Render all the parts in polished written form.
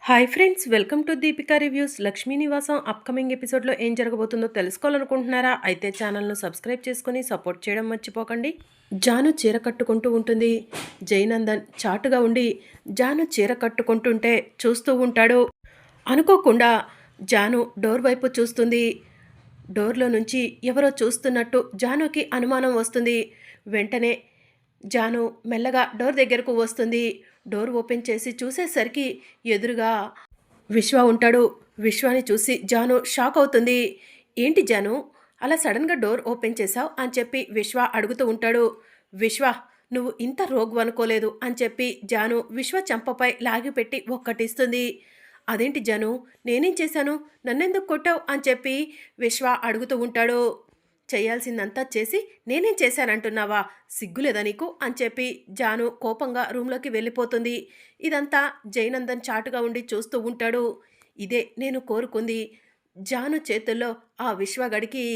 Hi friends, welcome to Deepika reviews. Lakshmi నివాసం upcoming ఎపిసోడ్లో ఏం జరగబోతుందో తెలుసుకోవాలనుకుంటున్నారా? అయితే ఛానల్ను సబ్స్క్రైబ్ చేసుకొని సపోర్ట్ చేయడం మర్చిపోకండి. జాను చీర కట్టుకుంటూ ఉంటుంది. జయనందన్ చాటుగా ఉండి జాను చీర కట్టుకుంటుంటే చూస్తూ ఉంటాడు. అనుకోకుండా జాను డోర్ వైపు చూస్తుంది. డోర్లో నుంచి ఎవరో చూస్తున్నట్టు జానుకి అనుమానం వస్తుంది. వెంటనే జాను మెల్లగా డోర్ దగ్గరకు వస్తుంది. డోర్ ఓపెన్ చేసి చూసేసరికి ఎదురుగా విశ్వ ఉంటాడు. విశ్వాని చూసి జాను షాక్ అవుతుంది. ఏంటి జాను, అలా సడన్గా డోర్ ఓపెన్ చేశావు అని చెప్పి విశ్వ అడుగుతూ ఉంటాడు. విశ్వ, నువ్వు ఇంత రోగు అనుకోలేదు అని చెప్పి జాను విశ్వ చెంపపై లాగిపెట్టి ఒక్కటిస్తుంది. అదేంటి జాను, నేనేం చేశాను, నన్నెందుకు కొట్టావు అని చెప్పి విశ్వ అడుగుతూ ఉంటాడు. చేయాల్సిందంతా చేసి నేనేం చేశానంటున్నావా, సిగ్గులేదా నీకు అని చెప్పి జాను కోపంగా రూమ్లోకి వెళ్ళిపోతుంది. ఇదంతా జయనందన్ చాటుగా ఉండి చూస్తూ ఉంటాడు. ఇదే నేను కోరుకుంది. జాను చేతుల్లో ఆ విశ్వగడికి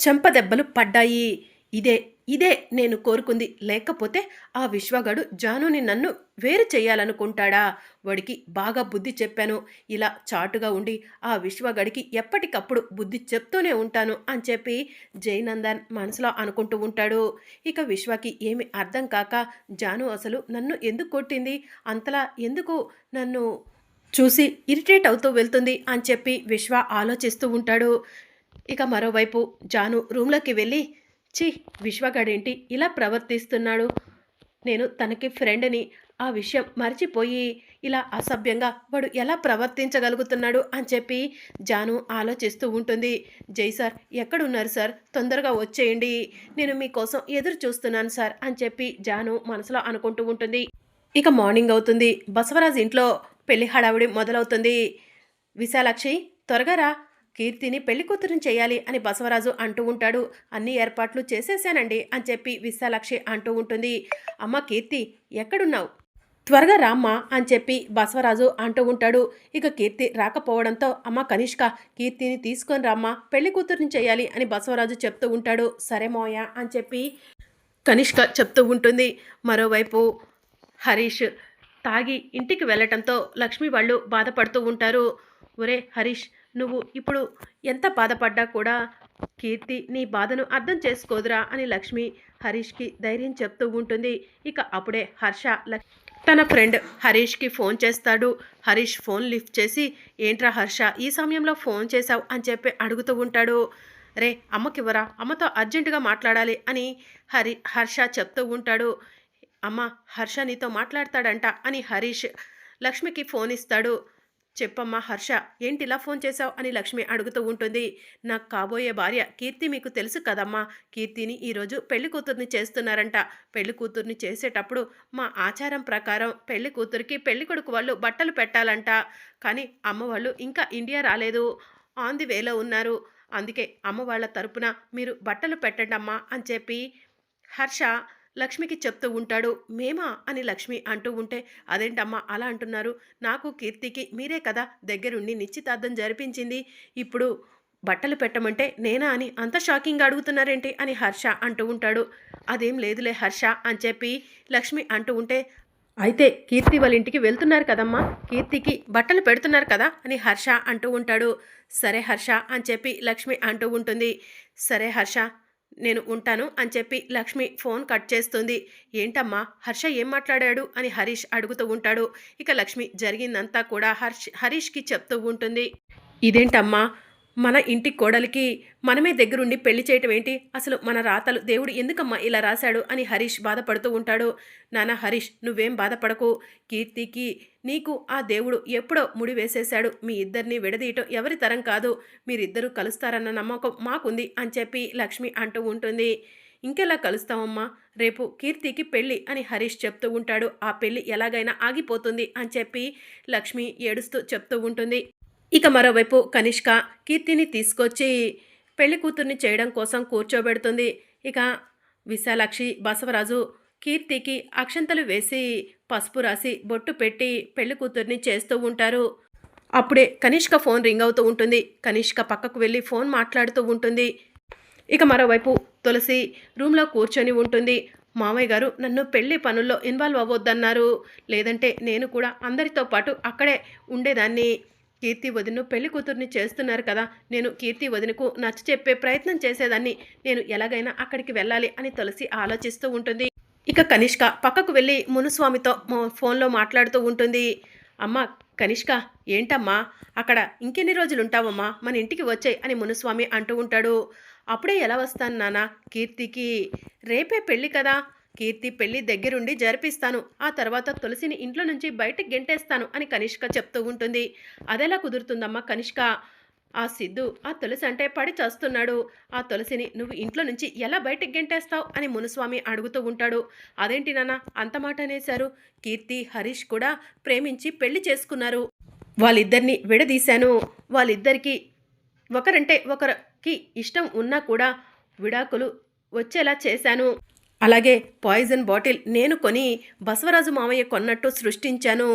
చెంపదెబ్బలు పడ్డాయి. ఇదే ఇదే నేను కోరుకుంది. లేకపోతే ఆ విశ్వగాడు జానుని నన్ను వేరు చేయాలనుకుంటాడా? వాడికి బాగా బుద్ధి చెప్పాను. ఇలా చాటుగా ఉండి ఆ విశ్వగడికి ఎప్పటికప్పుడు బుద్ధి చెప్తూనే ఉంటాను అని చెప్పి జయనందన్ మనసులో అనుకుంటూ ఉంటాడు. ఇక విశ్వకి ఏమి అర్థం కాక జాను అసలు నన్ను ఎందుకు కొట్టింది, అంతలా ఎందుకు నన్ను చూసి ఇరిటేట్ అవుతూ వెళ్తుంది అని చెప్పి విశ్వ ఆలోచిస్తూ ఉంటాడు. ఇక మరోవైపు జాను రూమ్లోకి వెళ్ళి, ఛీ, విశ్వగాడేంటి ఇలా ప్రవర్తిస్తున్నాడు, నేను తనకి ఫ్రెండ్ని, ఆ విషయం మర్చిపోయి ఇలా అసభ్యంగా వాడు ఎలా ప్రవర్తించగలుగుతున్నాడు అని చెప్పి జాను ఆలోచిస్తూ ఉంటుంది. జై సార్ ఎక్కడున్నారు సార్, తొందరగా వచ్చేయండి, నేను మీకోసం ఎదురు చూస్తున్నాను సార్ అని చెప్పి జాను మనసులో అనుకుంటూ ఉంటుంది. ఇక మార్నింగ్ అవుతుంది. బసవరాజు ఇంట్లో పెళ్లి హడావుడి మొదలవుతుంది. విశాలాక్షి, త్వరగా రా, కీర్తిని పెళ్లి కూతురుని చేయాలి అని బసవరాజు అంటూ ఉంటాడు. అన్ని ఏర్పాట్లు చేసేసానండి అని చెప్పి విశాలాక్షి అంటూ ఉంటుంది. అమ్మ కీర్తి, ఎక్కడున్నావు, త్వరగా రామ్మా అని చెప్పి బసవరాజు అంటూ ఉంటాడు. ఇక కీర్తి రాకపోవడంతో, అమ్మ కనిష్క, కీర్తిని తీసుకొని రామ్మా, పెళ్లి కూతురుని చేయాలి అని బసవరాజు చెప్తూ ఉంటాడు. సరే మోయ అని చెప్పి కనిష్క చెప్తూ ఉంటుంది. మరోవైపు హరీష్ తాగి ఇంటికి వెళ్ళటంతో లక్ష్మి వాళ్ళు బాధపడుతూ ఉంటారు. ఒరే హరీష్, నువ్వు ఇప్పుడు ఎంత బాధపడ్డా కూడా కీర్తి నీ బాధను అర్థం చేసుకోదురా అని లక్ష్మి హరీష్కి ధైర్యం చెప్తూ ఉంటుంది. ఇక అప్పుడే హర్ష తన ఫ్రెండ్ హరీష్కి ఫోన్ చేస్తాడు. హరీష్ ఫోన్ లిఫ్ట్ చేసి, ఏంట్రా హర్ష, ఈ సమయంలో ఫోన్ చేశావు అని చెప్పి అడుగుతూ ఉంటాడు. రే అమ్మకివ్వరా, అమ్మతో అర్జెంటుగా మాట్లాడాలి అని హర్ష చెప్తూ ఉంటాడు. అమ్మ, హర్ష నీతో మాట్లాడతాడంట అని హరీష్ లక్ష్మికి ఫోన్ ఇస్తాడు. చెప్పమ్మా హర్ష, ఏంటి ఇలా ఫోన్ చేశావు అని లక్ష్మి అడుగుతూ ఉంటుంది. నాకు కాబోయే భార్య కీర్తి మీకు తెలుసు కదమ్మా, కీర్తిని ఈరోజు పెళ్లి కూతుర్ని చేస్తున్నారంట. పెళ్లి కూతుర్ని చేసేటప్పుడు మా ఆచారం ప్రకారం పెళ్లి కూతురికి పెళ్లి కొడుకు వాళ్ళు బట్టలు పెట్టాలంట. కానీ అమ్మ వాళ్ళు ఇంకా ఇండియా రాలేదు, ఆన్ ది వేలో ఉన్నారు. అందుకే అమ్మ వాళ్ళ తరపున మీరు బట్టలు పెట్టండి అమ్మా అని చెప్పి హర్ష లక్ష్మికి చెప్తూ ఉంటాడు. మేమా అని లక్ష్మి అంటూ ఉంటే, అదేంటమ్మా అలా అంటున్నారు, నాకు కీర్తికి మీరే కదా దగ్గరుండి నిశ్చితార్థం జరిపించింది, ఇప్పుడు బట్టలు పెట్టమంటే నేనా అని అంత షాకింగ్గా అడుగుతున్నారేంటి అని హర్ష అంటూ ఉంటాడు. అదేం లేదులే హర్ష అని చెప్పి లక్ష్మి అంటూ ఉంటే, అయితే కీర్తి వాళ్ళ ఇంటికి వెళ్తున్నారు కదమ్మా, కీర్తికి బట్టలు పెడుతున్నారు కదా అని హర్ష అంటూ ఉంటాడు. సరే హర్ష అని చెప్పి లక్ష్మి అంటూ ఉంటుంది. సరే హర్ష, నేను ఉంటాను అని చెప్పి లక్ష్మి ఫోన్ కట్ చేస్తుంది. ఏంటమ్మా, హర్ష ఏం మాట్లాడాడు అని హరీష్ అడుగుతూ ఉంటాడు. ఇక లక్ష్మి జరిగిందంతా కూడా హరీష్కి చెప్తూ ఉంటుంది. ఇదేంటమ్మా, మన ఇంటి కోడలికి మనమే దగ్గరుండి పెళ్లి చేయటం ఏంటి, అసలు మన రాతలు దేవుడు ఎందుకమ్మా ఇలా రాశాడు అని హరీష్ బాధపడుతూ ఉంటాడు. నాన్న హరీష్, నువ్వేం బాధపడకు, కీర్తికి నీకు ఆ దేవుడు ఎప్పుడో ముడి వేసేశాడు, మీ ఇద్దరిని విడదీయటం ఎవరి తరం కాదు, మీరిద్దరూ కలుస్తారన్న నమ్మకం మాకుంది అని చెప్పి లక్ష్మి అంటూ ఉంటుంది. ఇంకెలా కలుస్తామమ్మా, రేపు కీర్తికి పెళ్ళి అని హరీష్ చెప్తూ ఉంటాడు. ఆ పెళ్ళి ఎలాగైనా ఆగిపోతుంది అని చెప్పి లక్ష్మి ఏడుస్తూ చెప్తూ ఉంటుంది. ఇక మరోవైపు కనిష్క కీర్తిని తీసుకొచ్చి పెళ్లి కూతుర్ని చేయడం కోసం కూర్చోబెడుతుంది. ఇక విశాలాక్షి, బసవరాజు కీర్తికి అక్షంతలు వేసి పసుపు రాసి బొట్టు పెట్టి పెళ్లి కూతుర్ని చేస్తూ ఉంటారు. అప్పుడే కనిష్క ఫోన్ రింగ్ అవుతూ ఉంటుంది. కనిష్క పక్కకు వెళ్ళి ఫోన్ మాట్లాడుతూ ఉంటుంది. ఇక మరోవైపు తులసి రూమ్లో కూర్చొని ఉంటుంది. మామయ్య గారు నన్ను పెళ్లి పనుల్లో ఇన్వాల్వ్ అవ్వొద్దన్నారు. లేదంటే నేను కూడా అందరితో పాటు అక్కడే ఉండేదాన్ని. కీర్తి వదినను పెళ్లి కూతుర్ని చేస్తున్నారు కదా! నేను కీర్తి వదినకు నచ్చచెప్పే ప్రయత్నం చేసేదాన్ని. నేను ఎలాగైనా అక్కడికి వెళ్ళాలి అని తులసి ఆలోచిస్తూ ఉంటుంది. ఇక కనిష్క పక్కకు వెళ్ళి మునుస్వామితో ఫోన్లో మాట్లాడుతూ ఉంటుంది. అమ్మా కనిష్క, ఏంటమ్మా అక్కడ ఇంకెన్ని రోజులుంటావమ్మా, మన ఇంటికి వచ్చేయ్ అని మునుస్వామి అంటూ ఉంటాడు. అప్పుడే ఎలా వస్తాను నాన్న, కీర్తికి రేపే పెళ్ళి కదా, కీర్తి పెళ్ళి దగ్గరుండి జరిపిస్తాను, ఆ తర్వాత తులసిని ఇంట్లో నుంచి బయటకు గెంటేస్తాను అని కనిష్క చెప్తూ ఉంటుంది. అదెలా కుదురుతుందమ్మా కనిష్క, ఆ సిద్ధు ఆ తులసి అంటే పడి చస్తున్నాడు, ఆ తులసిని నువ్వు ఇంట్లో నుంచి ఎలా బయటకు గెంటేస్తావు అని మునుస్వామి అడుగుతూ ఉంటాడు. అదేంటి నాన్న అంత మాట అనేశారు, కీర్తి హరీష్ కూడా ప్రేమించి పెళ్లి చేసుకున్నారు, వాళ్ళిద్దరిని విడదీశాను, వాళ్ళిద్దరికీ ఒకరంటే ఒకరికి ఇష్టం ఉన్నా కూడా విడాకులు వచ్చేలా చేశాను, అలాగే పాయిజన్ బాటిల్ నేను కొని బసవరాజు మామయ్య కొన్నట్టు సృష్టించాను,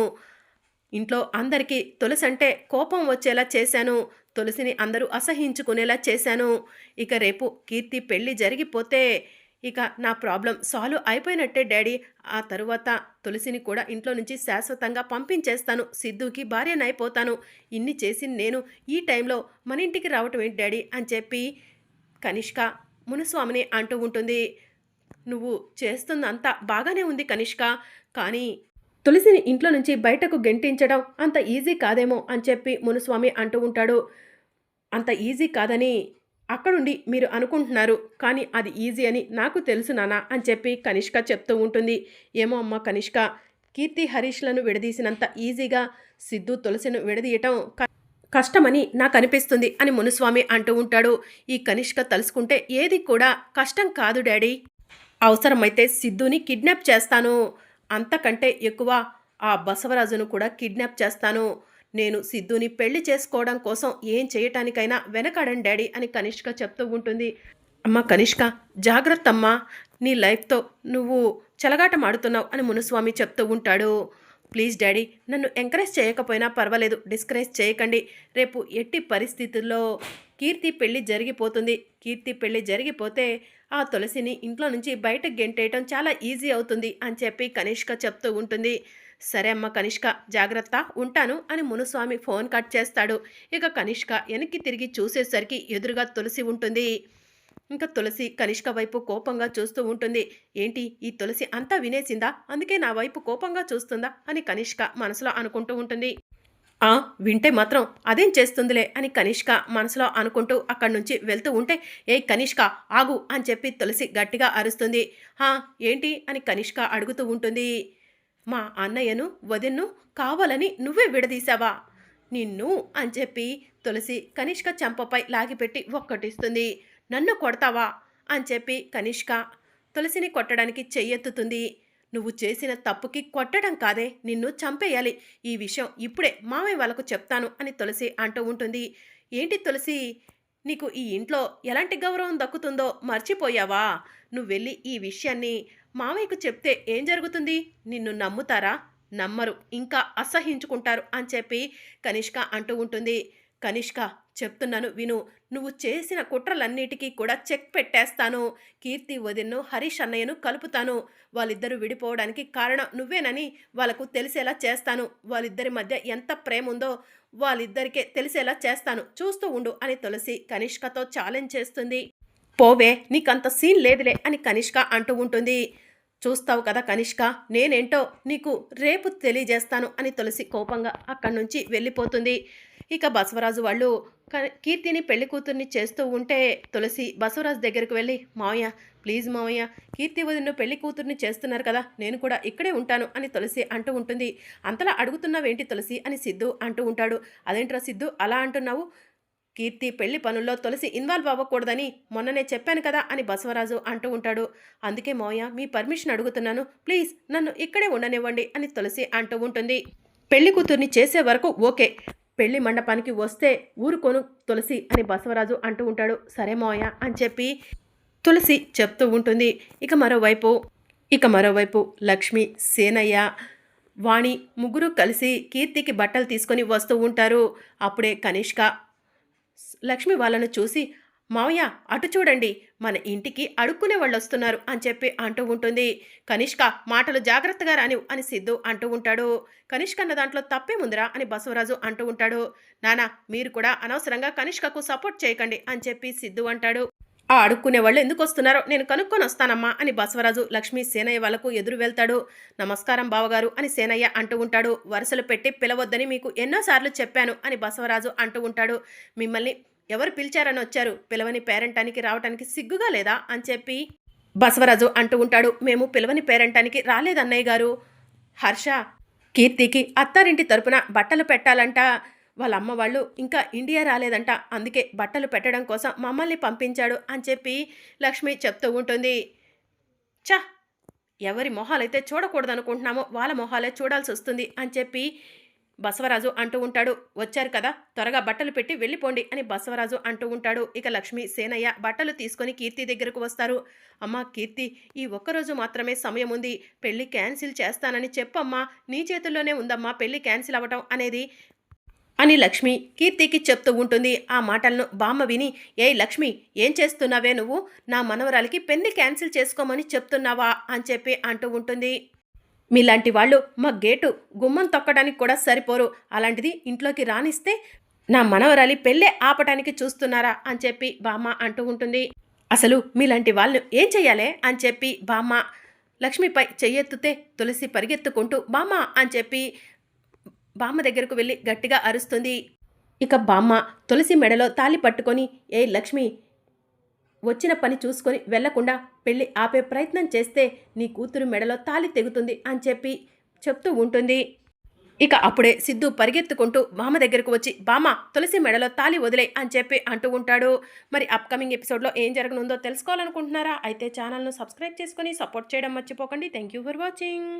ఇంట్లో అందరికీ తులసి అంటే కోపం వచ్చేలా చేశాను, తులసిని అందరూ అసహించుకునేలా చేశాను, ఇక రేపు కీర్తి పెళ్ళి జరిగిపోతే ఇక నా ప్రాబ్లం సాల్వ్ అయిపోయినట్టే డాడీ, ఆ తరువాత తులసిని కూడా ఇంట్లో నుంచి శాశ్వతంగా పంపించేస్తాను, సిద్ధుకి భార్యనైపోతాను, ఇన్ని చేసి నేను ఈ టైంలో మన ఇంటికి రావటం ఏంటి డాడీ అని చెప్పి కనిష్క మునుస్వామిని అంటూ ఉంటుంది. నువ్వు చేస్తుందంతా బాగానే ఉంది కనిష్క, కానీ తులసిని ఇంట్లో నుంచి బయటకు గెంటించడం అంత ఈజీ కాదేమో అని చెప్పి మునుస్వామి అంటూ ఉంటాడు. అంత ఈజీ కాదని అక్కడుండి మీరు అనుకుంటున్నారు, కానీ అది ఈజీ అని నాకు తెలుసు నాన్న అని చెప్పి కనిష్క చెప్తూ ఉంటుంది. ఏమో అమ్మ కనిష్క, కీర్తి హరీష్లను విడదీసినంత ఈజీగా సిద్ధు తులసిను విడదీయటం కష్టమని నాకు అనిపిస్తుంది అని మునుస్వామి అంటూ ఉంటాడు. ఈ కనిష్క తలుసుకుంటే ఏది కూడా కష్టం కాదు డాడీ, అవసరమైతే సిద్ధుని కిడ్నాప్ చేస్తాను, అంతకంటే ఎక్కువ ఆ బసవరాజును కూడా కిడ్నాప్ చేస్తాను, నేను సిద్ధుని పెళ్లి చేసుకోవడం కోసం ఏం చేయటానికైనా వెనకాడను డాడీ అని కనిష్క చెప్తూ ఉంటుంది. అమ్మ కనిష్క జాగ్రత్త అమ్మా, నీ లైఫ్తో నువ్వు చెలగాటం ఆడుతున్నావు అని మునుస్వామి చెప్తూ ఉంటాడు. ప్లీజ్ డాడీ, నన్ను ఎంకరేజ్ చేయకపోయినా పర్వాలేదు, డిస్కరేజ్ చేయకండి, రేపు ఎట్టి పరిస్థితుల్లో కీర్తి పెళ్లి జరిగిపోతుంది, కీర్తి పెళ్లి జరిగిపోతే ఆ తులసిని ఇంట్లో నుంచి బయటకు గెంటేయటం చాలా ఈజీ అవుతుంది అని చెప్పి కనిష్క చెప్తూ ఉంటుంది. సరే అమ్మ కనిష్క జాగ్రత్త, ఉంటాను అని మునుస్వామి ఫోన్ కట్ చేస్తాడు. ఇక కనిష్క వెనక్కి తిరిగి చూసేసరికి ఎదురుగా తులసి ఉంటుంది. ఇంకా తులసి కనిష్క వైపు కోపంగా చూస్తూ ఉంటుంది. ఏంటి ఈ తులసి అంతా వినేసిందా, అందుకే నా వైపు కోపంగా చూస్తుందా అని కనిష్క మనసులో అనుకుంటూ ఉంటుంది. వింటే మాత్రం అదేం చేస్తుందిలే అని కనిష్క మనసులో అనుకుంటూ అక్కడి నుంచి వెళ్తూ ఉంటే, ఏ కనిష్క ఆగు అని చెప్పి తులసి గట్టిగా అరుస్తుంది. ఏంటి అని కనిష్క అడుగుతూ ఉంటుంది. మా అన్నయ్యను వదిన్ను కావాలని నువ్వే విడదీశావా, నిన్ను అని చెప్పి తులసి కనిష్క చెంపపై లాగిపెట్టి ఒక్కటిస్తుంది. నన్ను కొడతావా అని చెప్పి కనిష్క తులసిని కొట్టడానికి చెయ్యెత్తుతుంది. నువ్వు చేసిన తప్పుకి కొట్టడం కాదే, నిన్ను చంపేయాలి, ఈ విషయం ఇప్పుడే మామయ్య వాళ్ళకు చెప్తాను అని తులసి అంటూ ఉంటుంది. ఏంటి తులసి, నీకు ఈ ఇంట్లో ఎలాంటి గౌరవం దక్కుతుందో మర్చిపోయావా, నువ్వు వెళ్ళి ఈ విషయాన్ని మామయ్యకు చెప్తే ఏం జరుగుతుంది, నిన్ను నమ్ముతారా, నమ్మరు, ఇంకా అసహించుకుంటారు అని చెప్పి కనిష్క అంటూ ఉంటుంది. కనిష్క చెప్తున్నాను విను, నువ్వు చేసిన కుట్రలన్నిటికీ కూడా చెక్ పెట్టేస్తాను, కీర్తి వదిన్ను హరీష్ అన్నయ్యను కలుపుతాను, వాళ్ళిద్దరూ విడిపోవడానికి కారణం నువ్వేనని వాళ్ళకు తెలిసేలా చేస్తాను, వాళ్ళిద్దరి మధ్య ఎంత ప్రేమ ఉందో వాళ్ళిద్దరికే తెలిసేలా చేస్తాను, చూస్తూ ఉండు అని తులసి కనిష్కతో ఛాలెంజ్ చేస్తుంది. పోవే, నీకంత సీన్ లేదులే అని కనిష్క అంటూ ఉంటుంది. చూస్తావు కదా కనిష్క, నేనేంటో నీకు రేపు తెలియజేస్తాను అని తులసి కోపంగా అక్కడి నుంచి వెళ్ళిపోతుంది. ఇక బసవరాజు వాళ్ళు కీర్తిని పెళ్లి కూతుర్ని చేస్తూ ఉంటే తులసి బసవరాజు దగ్గరికి వెళ్ళి, మావయ్య ప్లీజ్ మావయ్య, కీర్తి వదిన పెళ్లి కూతుర్ని చేస్తున్నారు కదా, నేను కూడా ఇక్కడే ఉంటాను అని తులసి అంటూ ఉంటుంది. అంతలా అడుగుతున్నావేంటి తులసి అని సిద్ధు అంటూ ఉంటాడు. అదేంట్రా సిద్ధు అలా అంటున్నావు, కీర్తి పెళ్లి పనుల్లో తులసి ఇన్వాల్వ్ అవ్వకూడదని మొన్ననే చెప్పాను కదా అని బసవరాజు అంటూ ఉంటాడు. అందుకే మావయ్య మీ పర్మిషన్ అడుగుతున్నాను, ప్లీజ్ నన్ను ఇక్కడే ఉండనివ్వండి అని తులసి అంటూ ఉంటుంది. పెళ్లి కూతుర్ని చేసే వరకు ఓకే, పెళ్లి మండపానికి వస్తే ఊరుకోను తులసి అని బసవరాజు అంటూ ఉంటాడు. సరే మావయ్య అని చెప్పి తులసి చెప్తూ ఉంటుంది. ఇక మరోవైపు లక్ష్మి, సేనయ్య, వాణి ముగ్గురు కలిసి కీర్తికి బట్టలు తీసుకొని వస్తూ ఉంటారు. అప్పుడే కనిష్క లక్ష్మి వాళ్ళను చూసి, మావయ్య అటు చూడండి, మన ఇంటికి అడుక్కునే వాళ్ళు వస్తున్నారు అని చెప్పి అంటూ ఉంటుంది. కనిష్క మాటలు జాగ్రత్తగా రానివ్ అని సిద్ధు అంటూ ఉంటాడు. కనిష్క అన్న దాంట్లో తప్పేముందిరా అని బసవరాజు అంటూ ఉంటాడు. నానా మీరు కూడా అనవసరంగా కనిష్కకు సపోర్ట్ చేయకండి అని చెప్పి సిద్ధు అంటాడు. ఆ అడుక్కునే వాళ్ళు ఎందుకు వస్తున్నారో నేను కనుక్కొని వస్తానమ్మా అని బసవరాజు లక్ష్మి సేనయ్య వాళ్లకు ఎదురు వెళ్తాడు. నమస్కారం బావగారు అని సేనయ్య అంటూ ఉంటాడు. వరుసలు పెట్టి పిలవద్దని మీకు ఎన్నోసార్లు చెప్పాను అని బసవరాజు అంటూ ఉంటాడు. మిమ్మల్ని ఎవరు పిలిచారని వచ్చారు, పిలవని పేరంటానికి రావటానికి సిగ్గుగా లేదా అని చెప్పి బసవరాజు అంటూ ఉంటాడు. మేము పిలవని పేరంటానికి రాలేదన్నయ్య గారు. హర్ష కీర్తికి అత్తారింటి తరపున బట్టలు పెట్టాలంట. వాళ్ళ అమ్మ వాళ్ళు ఇంకా ఇండియా రాలేదంట, అందుకే బట్టలు పెట్టడం కోసం మమ్మల్ని పంపించాడు అని చెప్పి లక్ష్మి చెప్తూ ఉంటుంది. చ ఎవరి మొహాలైతే చూడకూడదనుకుంటున్నామో వాళ్ళ మొహాలే చూడాల్సి వస్తుంది అని చెప్పి బసవరాజు అంటూ ఉంటాడు. వచ్చారు కదా, త్వరగా బట్టలు పెట్టి వెళ్ళిపోండి అని బసవరాజు అంటూ ఉంటాడు. ఇక లక్ష్మి సేనయ్య బట్టలు తీసుకొని కీర్తి దగ్గరకు వస్తారు. అమ్మా కీర్తి, ఈ ఒక్కరోజు మాత్రమే సమయం ఉంది, పెళ్లి క్యాన్సిల్ చేస్తానని చెప్పమ్మా, నీ చేతుల్లోనే ఉందమ్మా పెళ్లి క్యాన్సిల్ అవ్వటం అనేది అని లక్ష్మి కీర్తికి చెప్తూ ఉంటుంది. ఆ మాటలను బామ్మ విని, ఏయ్ లక్ష్మి ఏం చేస్తున్నావే నువ్వు, నా మనవరాలికి పెళ్లి క్యాన్సిల్ చేసుకోమని చెప్తున్నావా అని చెప్పి అంటూ ఉంటుంది. మీలాంటి వాళ్ళు మా గేటు గుమ్మం తొక్కడానికి కూడా సరిపోరు, అలాంటిది ఇంట్లోకి రానిస్తే నా మనవరాలి పెళ్ళే ఆపటానికి చూస్తున్నారా అని చెప్పి బామ్మ అంటూ ఉంటుంది. అసలు మీలాంటి వాళ్ళను ఏం చెయ్యాలే అని చెప్పి బామ్మ లక్ష్మిపై చెయ్యెత్తుతే తులసి పరిగెత్తుకుంటూ బామ్మ అని చెప్పి బామ్మ దగ్గరకు వెళ్ళి గట్టిగా అరుస్తుంది. ఇక బామ్మ తులసి మెడలో తాళి పట్టుకొని, ఏ లక్ష్మి వచ్చిన పని చూసుకొని వెళ్లకుండా పెళ్లి ఆపే ప్రయత్నం చేస్తే నీ కూతురు మెడలో తాళి తెగుతుంది అని చెప్పి చెప్తూ ఉంటుంది. ఇక అప్పుడే సిద్ధు పరిగెత్తుకుంటూ బామ్మ దగ్గరకు వచ్చి, బామ్మ తులసి మెడలో తాళి వదిలే అని చెప్పి అంటూ ఉంటాడు. మరి అప్కమింగ్ ఎపిసోడ్లో ఏం జరగనుందో తెలుసుకోవాలనుకుంటున్నారా? అయితే ఛానల్ను సబ్స్క్రైబ్ చేసుకొని సపోర్ట్ చేయడం మర్చిపోకండి. Thank you for watching.